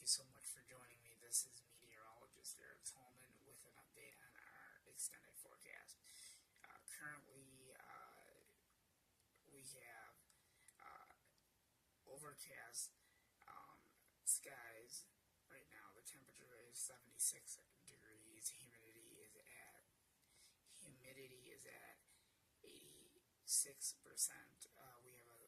you so much for joining me. This is meteorologist Eric Tolman with an update on our extended forecast. Currently, we have overcast skies. Right now, the temperature is 76 degrees. Humidity is at 86%. We have a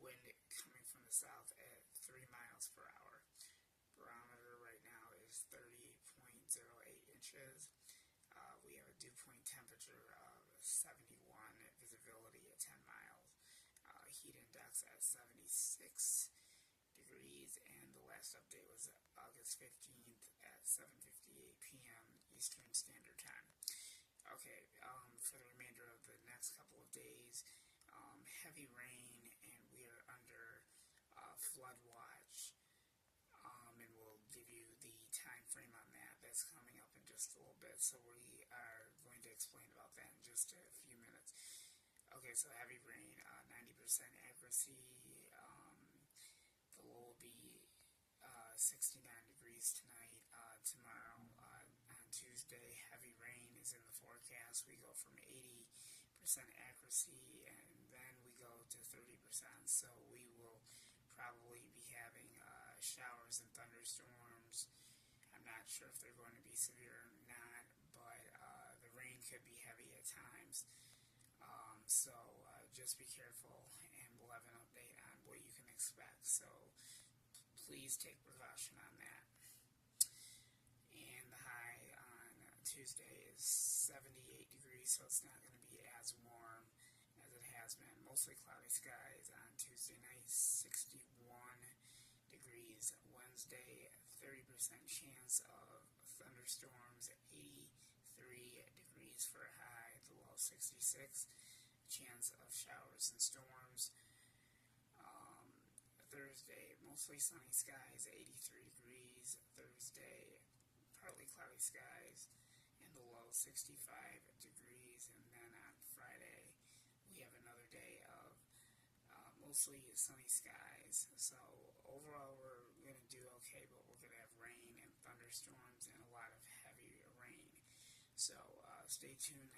wind coming from the south at 3 miles per hour. Barometer right now is 30.08 inches. We have a dew point temperature of 71, visibility at 10 miles. Heat index at 76 degrees, and the last update was August 15th at 7:58 p.m. Eastern Standard Time. Okay, for the remainder of the next couple of days, heavy rain, and we are under flood watch, and we'll give you the time frame on that. That's coming up in just a little bit, so we are going to explain about that in just a few minutes. Okay, so heavy rain, 90% accuracy. The low will be 69 degrees tonight. Tomorrow, on Tuesday, heavy rain is in the forecast. We go from 80% accuracy, and then we go to 30%. So we will probably be having showers and thunderstorms. I'm not sure if they're going to be severe or not, but the rain could be heavy at times. So just be careful, and we'll have an update on what you can expect. So please take precaution on that. And the high on Tuesday is 78 degrees, so it's not going to be as warm as it has been. Mostly cloudy skies on Tuesday night, 61 degrees. Wednesday, 30% chance of thunderstorms, 83 degrees for a high, the low 66. Chance of showers and storms. Thursday, mostly sunny skies, 83 degrees. Thursday, partly cloudy skies, and the low 65 degrees. And then on Friday, we have another day of mostly sunny skies. So overall, we're going to do okay, but we're going to have rain and thunderstorms and a lot of heavy rain. So stay tuned.